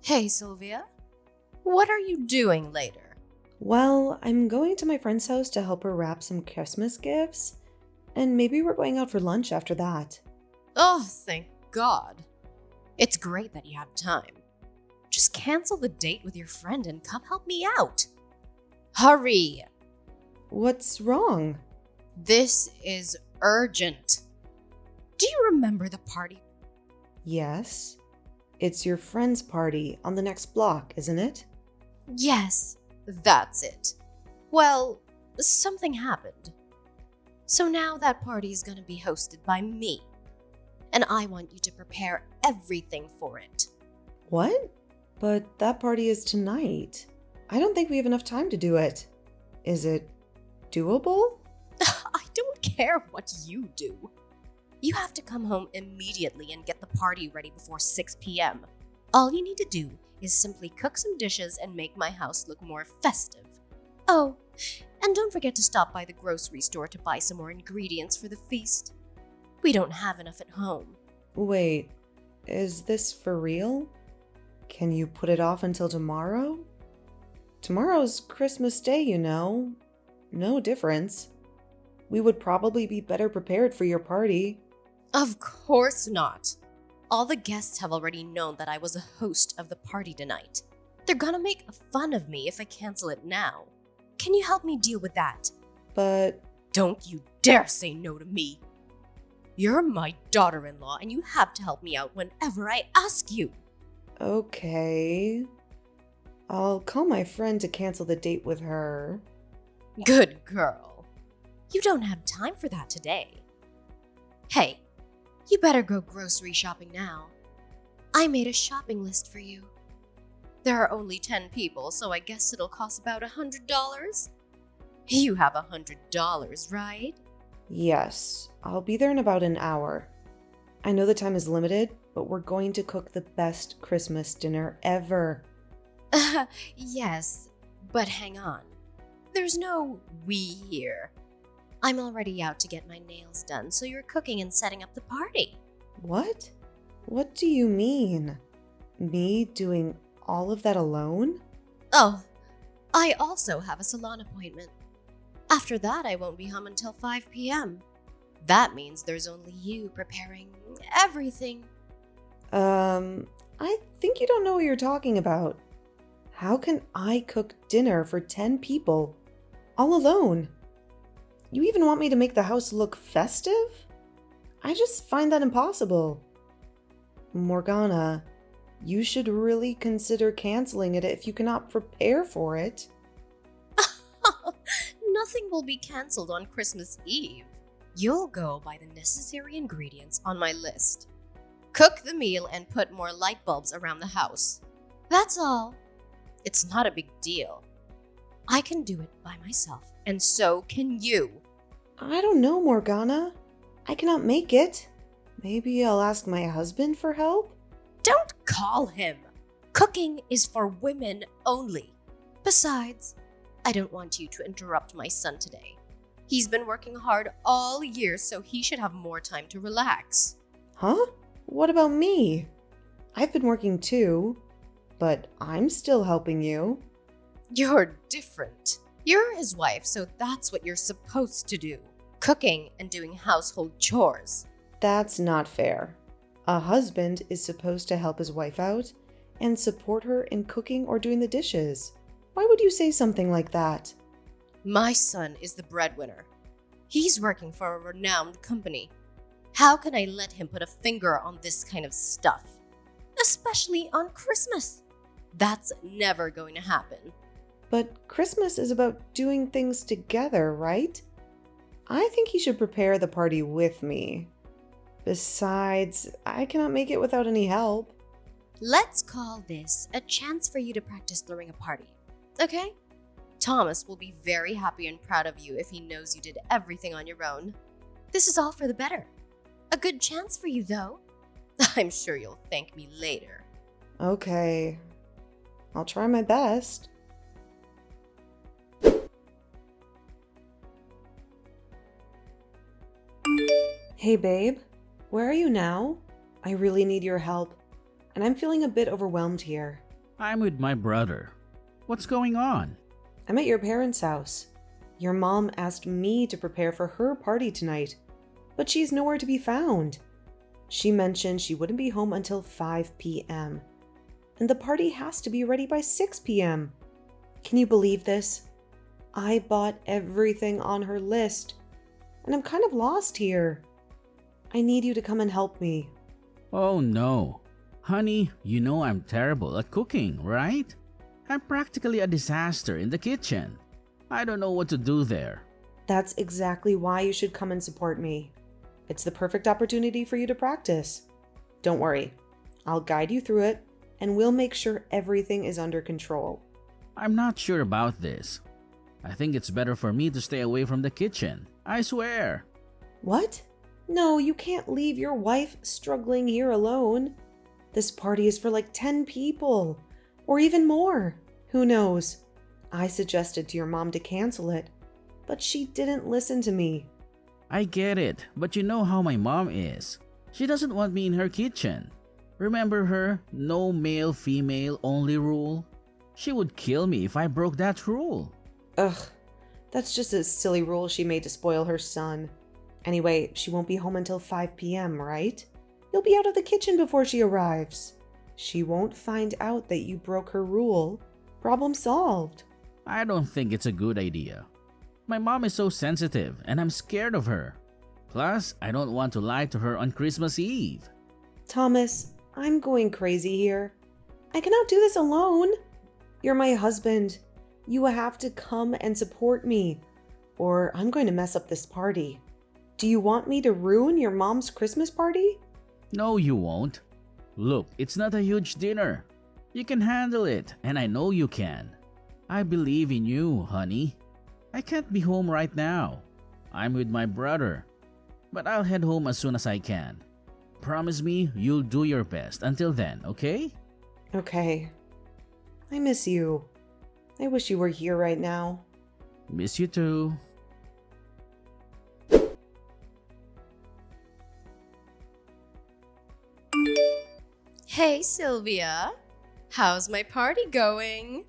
Hey, Sylvia. What are you doing later? Well, I'm going to my friend's house to help her wrap some Christmas gifts, and maybe we're going out for lunch after that. Oh, thank God. It's great that you have time. Just cancel the date with your friend and come help me out. Hurry! What's wrong? This is urgent. Do you remember the party? Yes. It's your friend's party on the next block, isn't it? Yes, that's it. Well, something happened. So now that party is going to be hosted by me. And I want you to prepare everything for it. What? But that party is tonight. I don't think we have enough time to do it. Is it doable? I don't care what you do. You have to come home immediately and get the party ready before 6 p.m. All you need to do is simply cook some dishes and make my house look more festive. Oh, and don't forget to stop by the grocery store to buy some more ingredients for the feast. We don't have enough at home. Wait, is this for real? Can you put it off until tomorrow? Tomorrow's Christmas Day, you know. No difference. We would probably be better prepared for your party. Of course not. All the guests have already known that I was a host of the party tonight. They're gonna make fun of me if I cancel it now. Can you help me deal with that? But Don't you dare say no to me. You're my daughter-in-law and you have to help me out whenever I ask you. okay. I'll call my friend to cancel the date with her. Good girl. You don't have time for that today. Hey, you better go grocery shopping now. I made a shopping list for you. There are only 10 people, so I guess it'll cost about $100. You have $100, right? Yes, I'll be there in about an hour. I know the time is limited, but we're going to cook the best Christmas dinner ever. Yes, but hang on. There's no we here. I'm already out to get my nails done, so you're cooking and setting up the party. What? What do you mean? Me doing all of that alone? Oh, I also have a salon appointment. After that, I won't be home until 5 p.m. That means there's only you preparing everything. I think you don't know what you're talking about. How can I cook dinner for 10 people all alone? You even want me to make the house look festive? I just find that impossible. Morgana, you should really consider canceling it if you cannot prepare for it. Nothing will be canceled on Christmas Eve. You'll go buy the necessary ingredients on my list. Cook the meal and put more light bulbs around the house. That's all. It's not a big deal. I can do it by myself, and so can you. I don't know, Morgana. I cannot make it. Maybe I'll ask my husband for help? Don't call him. Cooking is for women only. Besides, I don't want you to interrupt my son today. He's been working hard all year, so he should have more time to relax. Huh? What about me? I've been working too, but I'm still helping you. You're different. You're his wife, so that's what you're supposed to do. Cooking and doing household chores. That's not fair. A husband is supposed to help his wife out and support her in cooking or doing the dishes. Why would you say something like that? My son is the breadwinner. He's working for a renowned company. How can I let him put a finger on this kind of stuff? Especially on Christmas. That's never going to happen. But Christmas is about doing things together, right? I think he should prepare the party with me. Besides, I cannot make it without any help. Let's call this a chance for you to practice throwing a party. Okay? Thomas will be very happy and proud of you if he knows you did everything on your own. This is all for the better. A good chance for you, though. I'm sure you'll thank me later. Okay. I'll try my best. Hey babe, where are you now? I really need your help, and I'm feeling a bit overwhelmed here. I'm with my brother. What's going on? I'm at your parents' house. Your mom asked me to prepare for her party tonight, but she's nowhere to be found. She mentioned she wouldn't be home until 5 p.m., and the party has to be ready by 6 p.m. Can you believe this? I bought everything on her list, and I'm kind of lost here. I need you to come and help me. Oh no. Honey, you know I'm terrible at cooking, right? I'm practically a disaster in the kitchen. I don't know what to do there. That's exactly why you should come and support me. It's the perfect opportunity for you to practice. Don't worry, I'll guide you through it, and we'll make sure everything is under control. I'm not sure about this. I think it's better for me to stay away from the kitchen. I swear. What? No, you can't leave your wife struggling here alone. This party is for like 10 people, or even more. Who knows? I suggested to your mom to cancel it, but she didn't listen to me. I get it, but you know how my mom is. She doesn't want me in her kitchen. Remember her no male-female only rule? She would kill me if I broke that rule. Ugh, that's just a silly rule she made to spoil her son. Anyway, she won't be home until 5 p.m., right? You'll be out of the kitchen before she arrives. She won't find out that you broke her rule. Problem solved. I don't think it's a good idea. My mom is so sensitive and I'm scared of her. Plus, I don't want to lie to her on Christmas Eve. Thomas, I'm going crazy here. I cannot do this alone. You're my husband. You have to come and support me, or I'm going to mess up this party. Do you want me to ruin your mom's Christmas party? No, you won't. Look, it's not a huge dinner. You can handle it, and I know you can. I believe in you, honey. I can't be home right now. I'm with my brother. But I'll head home as soon as I can. Promise me you'll do your best until then, okay? Okay. I miss you. I wish you were here right now. Miss you too. Hey, Sylvia. How's my party going?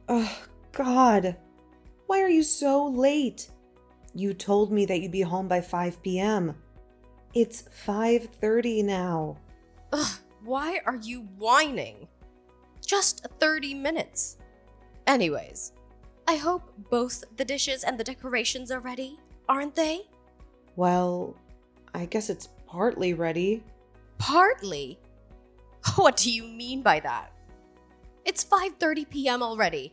Oh, God. Why are you so late? You told me that you'd be home by 5 p.m. It's 5:30 now. Ugh, why are you whining? Just 30 minutes. Anyways, I hope both the dishes and the decorations are ready, aren't they? Well, I guess it's partly ready. Partly? What do you mean by that? It's 5:30 p.m. already.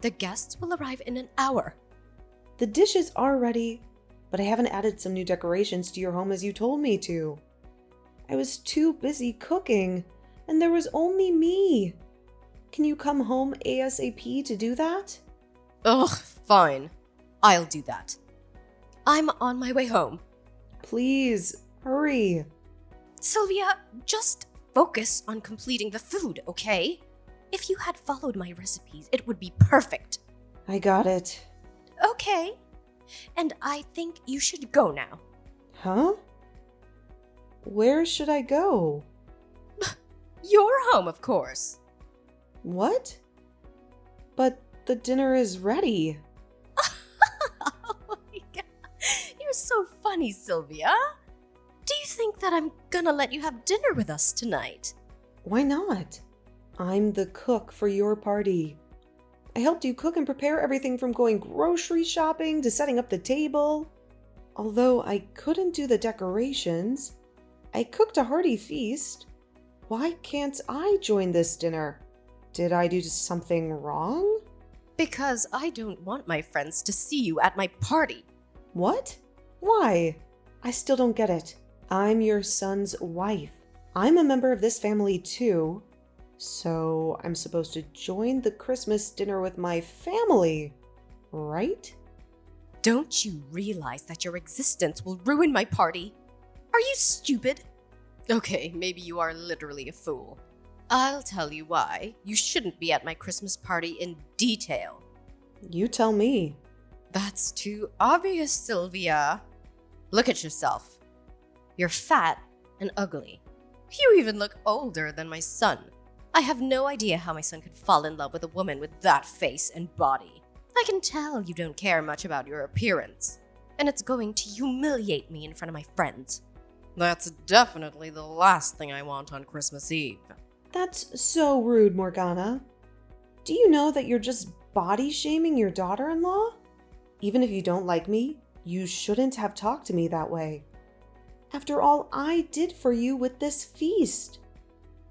The guests will arrive in an hour. The dishes are ready, but I haven't added some new decorations to your home as you told me to. I was too busy cooking, and there was only me. Can you come home ASAP to do that? Ugh, fine. I'll do that. I'm on my way home. Please, hurry. Sylvia, just focus on completing the food, okay? If you had followed my recipes, it would be perfect. I got it. Okay. And I think you should go now. Huh? Where should I go? Your home, of course. What? But the dinner is ready. Oh my God. You're so funny, Sylvia. Do you think that I'm gonna let you have dinner with us tonight? Why not? I'm the cook for your party. I helped you cook and prepare everything from going grocery shopping to setting up the table. Although I couldn't do the decorations, I cooked a hearty feast. Why can't I join this dinner? Did I do something wrong? Because I don't want my friends to see you at my party. What? Why? I still don't get it. I'm your son's wife. I'm a member of this family too. So I'm supposed to join the Christmas dinner with my family, right? Don't you realize that your existence will ruin my party? Are you stupid? Okay, maybe you are literally a fool. I'll tell you why you shouldn't be at my Christmas party in detail. You tell me. That's too obvious, Sylvia. Look at yourself. You're fat and ugly. You even look older than my son. I have no idea how my son could fall in love with a woman with that face and body. I can tell you don't care much about your appearance, and it's going to humiliate me in front of my friends. That's definitely the last thing I want on Christmas Eve. That's so rude, Morgana. Do you know that you're just body shaming your daughter-in-law? Even if you don't like me, you shouldn't have talked to me that way. After all I did for you with this feast.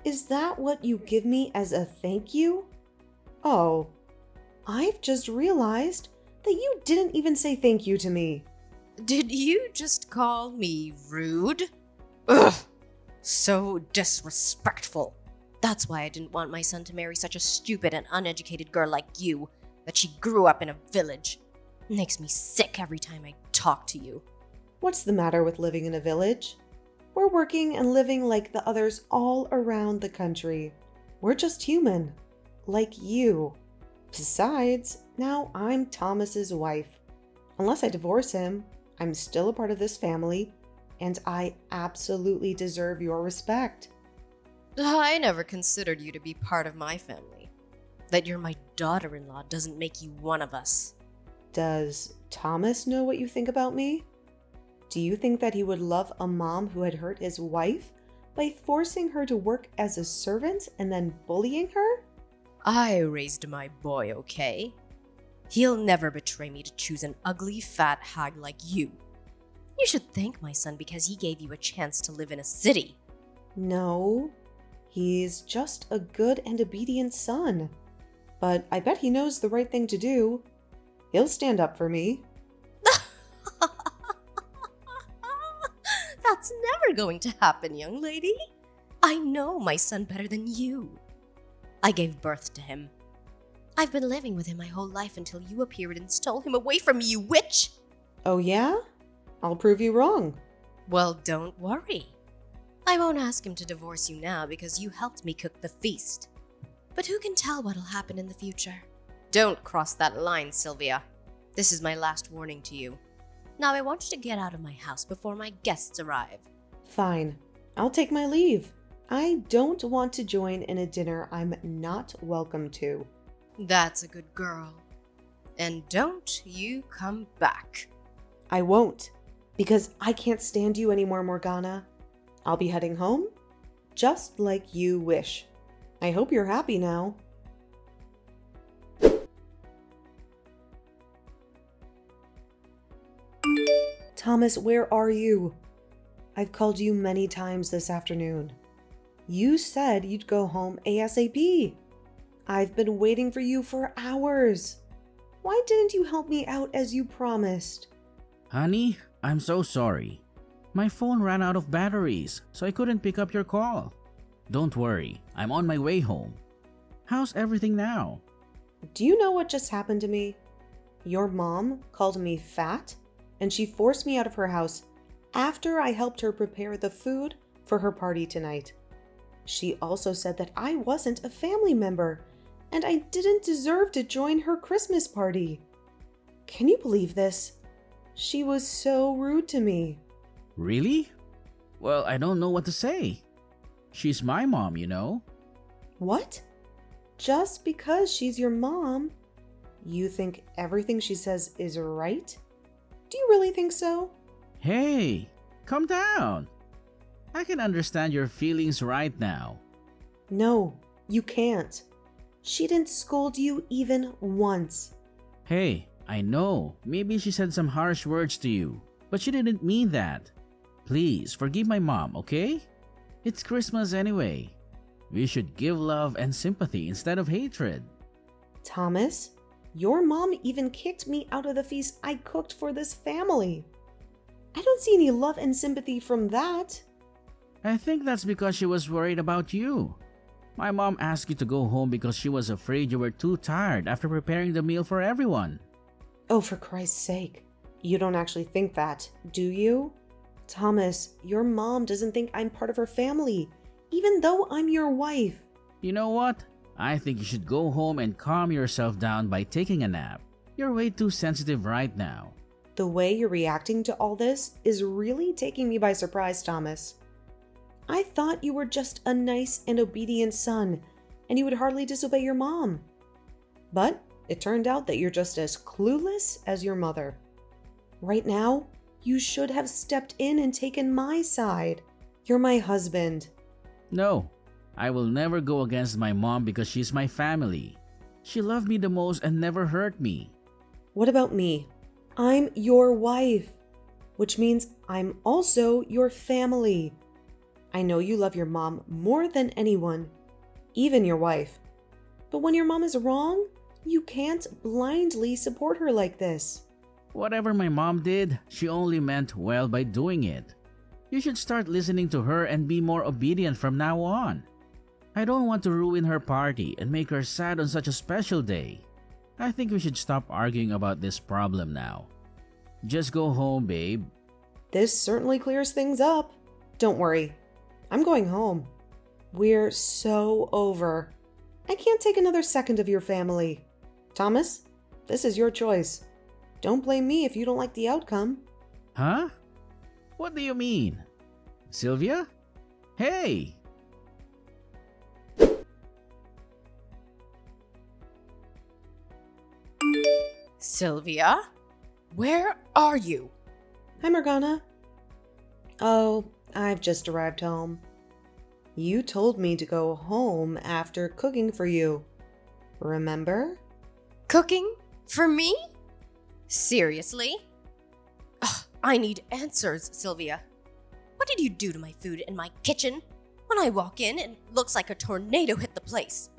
Is that what you give me as a thank you? Oh, I've just realized that you didn't even say thank you to me. Did you just call me rude? Ugh, so disrespectful. That's why I didn't want my son to marry such a stupid and uneducated girl like you, that she grew up in a village. It makes me sick every time I talk to you. What's the matter with living in a village? We're working and living like the others all around the country. We're just human, like you. Besides, now I'm Thomas's wife. Unless I divorce him, I'm still a part of this family, and I absolutely deserve your respect. I never considered you to be part of my family. That you're my daughter-in-law doesn't make you one of us. Does Thomas know what you think about me? Do you think that he would love a mom who had hurt his wife by forcing her to work as a servant and then bullying her? I raised my boy, okay? He'll never betray me to choose an ugly, fat hag like you. You should thank my son because he gave you a chance to live in a city. No, he's just a good and obedient son. But I bet he knows the right thing to do. He'll stand up for me. That's never going to happen, young lady. I know my son better than you. I gave birth to him. I've been living with him my whole life until you appeared and stole him away from me, you witch! Oh yeah? I'll prove you wrong. Well, don't worry. I won't ask him to divorce you now because you helped me cook the feast. But who can tell what'll happen in the future? Don't cross that line, Sylvia. This is my last warning to you. Now I want you to get out of my house before my guests arrive. Fine. I'll take my leave. I don't want to join in a dinner I'm not welcome to. That's a good girl. And don't you come back. I won't, because I can't stand you anymore, Morgana. I'll be heading home, just like you wish. I hope you're happy now. Thomas, where are you? I've called you many times this afternoon. You said you'd go home ASAP. I've been waiting for you for hours. Why didn't you help me out as you promised? Honey, I'm so sorry. My phone ran out of batteries, so I couldn't pick up your call. Don't worry, I'm on my way home. How's everything now? Do you know what just happened to me? Your mom called me fat, and she forced me out of her house after I helped her prepare the food for her party tonight. She also said that I wasn't a family member, and I didn't deserve to join her Christmas party. Can you believe this? She was so rude to me. Really? Well, I don't know what to say. She's my mom, you know. What? Just because she's your mom, you think everything she says is right? Do you really think so? Hey, calm down. I can understand your feelings right now. No, you can't. She didn't scold you even once. Hey, I know, maybe she said some harsh words to you, but she didn't mean that. Please forgive my mom, okay? It's Christmas anyway. We should give love and sympathy instead of hatred. Thomas, your mom even kicked me out of the feast I cooked for this family. I don't see any love and sympathy from that. I think that's because she was worried about you. My mom asked you to go home because she was afraid you were too tired after preparing the meal for everyone. Oh, for Christ's sake. You don't actually think that, do you? Thomas, your mom doesn't think I'm part of her family, even though I'm your wife. You know what? I think you should go home and calm yourself down by taking a nap. You're way too sensitive right now. The way you're reacting to all this is really taking me by surprise, Thomas. I thought you were just a nice and obedient son, and you would hardly disobey your mom. But it turned out that you're just as clueless as your mother. Right now, you should have stepped in and taken my side. You're my husband. No, I will never go against my mom because she's my family. She loved me the most and never hurt me. What about me? I'm your wife, which means I'm also your family. I know you love your mom more than anyone, even your wife. But when your mom is wrong, you can't blindly support her like this. Whatever my mom did, she only meant well by doing it. You should start listening to her and be more obedient from now on. I don't want to ruin her party and make her sad on such a special day. I think we should stop arguing about this problem now. Just go home, babe. This certainly clears things up. Don't worry, I'm going home. We're so over. I can't take another second of your family. Thomas, this is your choice. Don't blame me if you don't like the outcome. Huh? What do you mean? Sylvia? Hey! Sylvia? Where are you? Hi, Morgana. Oh, I've just arrived home. You told me to go home after cooking for you. Remember? Cooking? For me? Seriously? Ugh, I need answers, Sylvia. What did you do to my food in my kitchen? When I walk in, it looks like a tornado hit the place.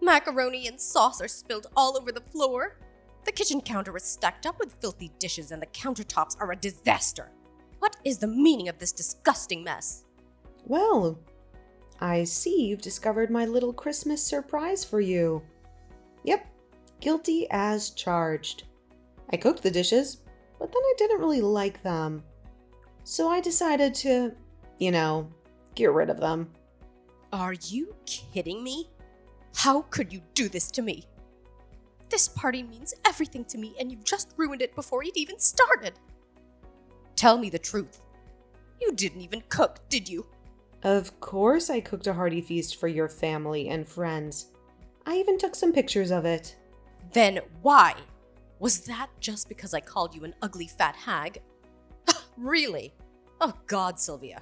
Macaroni and sauce are spilled all over the floor. The kitchen counter is stacked up with filthy dishes and the countertops are a disaster. What is the meaning of this disgusting mess? Well, I see you've discovered my little Christmas surprise for you. Yep, guilty as charged. I cooked the dishes, but then I didn't really like them. So I decided to, get rid of them. Are you kidding me? How could you do this to me? This party means everything to me and you just ruined it before it even started. Tell me the truth. You didn't even cook, did you? Of course I cooked a hearty feast for your family and friends. I even took some pictures of it. Then why? Was that just because I called you an ugly fat hag? Really? Oh God, Sylvia.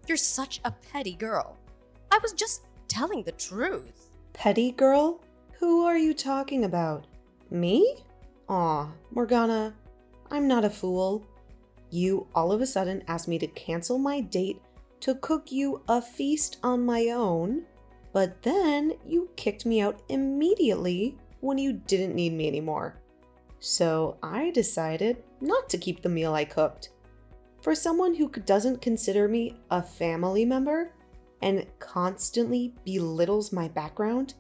You're such a petty girl. I was just telling the truth. Petty girl? Who are you talking about? Me? Aw, Morgana, I'm not a fool. You all of a sudden asked me to cancel my date to cook you a feast on my own, but then you kicked me out immediately when you didn't need me anymore. So I decided not to keep the meal I cooked. For someone who doesn't consider me a family member and constantly belittles my background,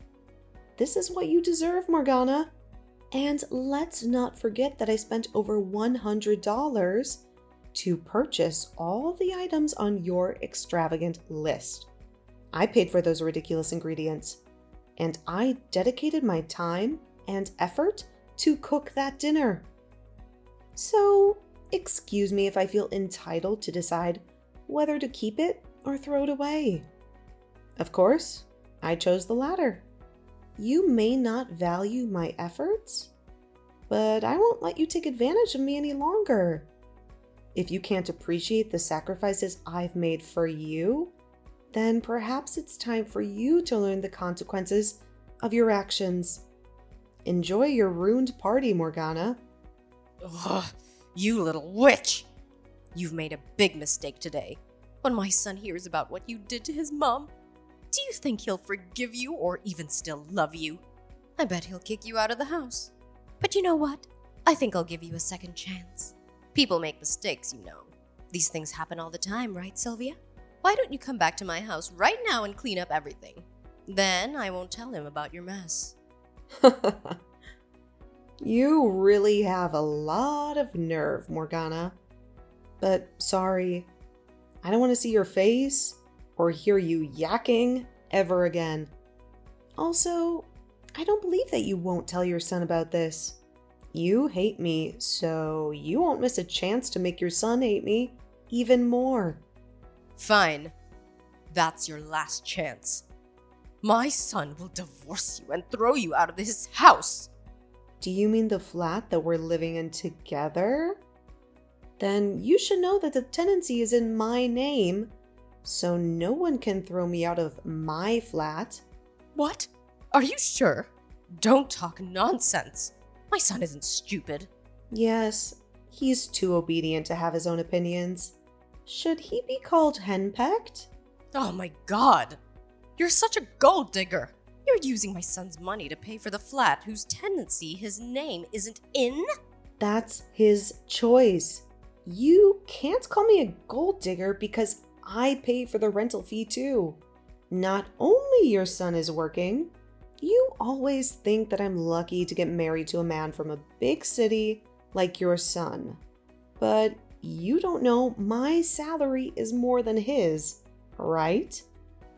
this is what you deserve, Morgana. And let's not forget that I spent over $100 to purchase all the items on your extravagant list. I paid for those ridiculous ingredients, and I dedicated my time and effort to cook that dinner. So, excuse me if I feel entitled to decide whether to keep it or throw it away. Of course, I chose the latter. You may not value my efforts, but I won't let you take advantage of me any longer. If you can't appreciate the sacrifices I've made for you, then perhaps it's time for you to learn the consequences of your actions. Enjoy your ruined party, Morgana. Ugh, you little witch! You've made a big mistake today. When my son hears about what you did to his mom, do you think he'll forgive you or even still love you? I bet he'll kick you out of the house. But you know what? I think I'll give you a second chance. People make mistakes, you know. These things happen all the time, right, Sylvia? Why don't you come back to my house right now and clean up everything? Then I won't tell him about your mess. You really have a lot of nerve, Morgana. But sorry, I don't want to see your face or hear you yakking ever again. Also, I don't believe that you won't tell your son about this. You hate me, so you won't miss a chance to make your son hate me even more. Fine. That's your last chance. My son will divorce you and throw you out of his house. Do you mean the flat that we're living in together? Then you should know that the tenancy is in my name, so no one can throw me out of my flat. What? Are you sure? Don't talk nonsense. My son isn't stupid. Yes, he's too obedient to have his own opinions. Should he be called henpecked? Oh my god. You're such a gold digger. You're using my son's money to pay for the flat whose tenancy his name isn't in? That's his choice. You can't call me a gold digger because I pay for the rental fee too. Not only your son is working, you always think that I'm lucky to get married to a man from a big city like your son. But you don't know my salary is more than his, right?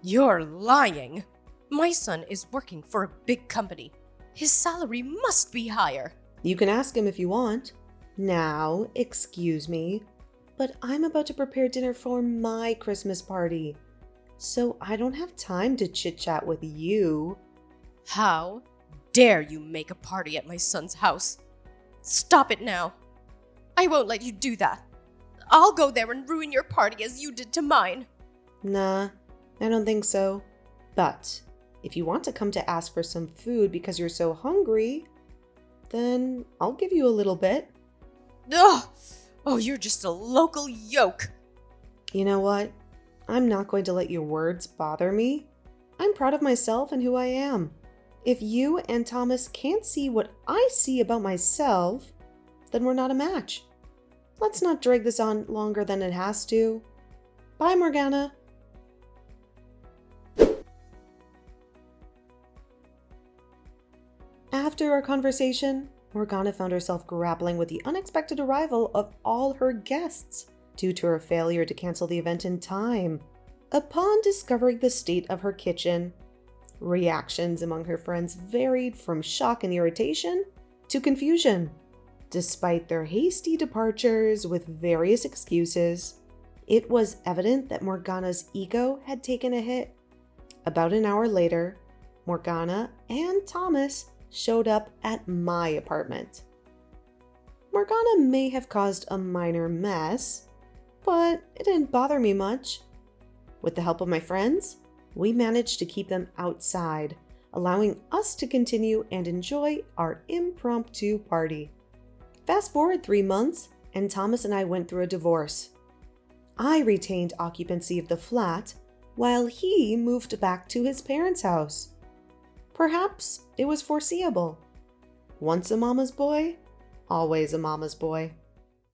You're lying. My son is working for a big company. His salary must be higher. You can ask him if you want. Now, excuse me, but I'm about to prepare dinner for my Christmas party, so I don't have time to chit-chat with you. How dare you make a party at my son's house? Stop it now. I won't let you do that. I'll go there and ruin your party as you did to mine. Nah, I don't think so. But if you want to come to ask for some food because you're so hungry, then I'll give you a little bit. Ugh! Oh, you're just a local yoke. You know what? I'm not going to let your words bother me. I'm proud of myself and who I am. If you and Thomas can't see what I see about myself, then we're not a match. Let's not drag this on longer than it has to. Bye, Morgana. After our conversation, Morgana found herself grappling with the unexpected arrival of all her guests due to her failure to cancel the event in time. Upon discovering the state of her kitchen, reactions among her friends varied from shock and irritation to confusion. Despite their hasty departures with various excuses, it was evident that Morgana's ego had taken a hit. About an hour later, Morgana and Thomas showed up at my apartment. Morgana may have caused a minor mess, but it didn't bother me much. With the help of my friends, we managed to keep them outside, allowing us to continue and enjoy our impromptu party. Fast forward 3 months, and Thomas and I went through a divorce. I retained occupancy of the flat, while he moved back to his parents' house. Perhaps it was foreseeable. Once a mama's boy, always a mama's boy.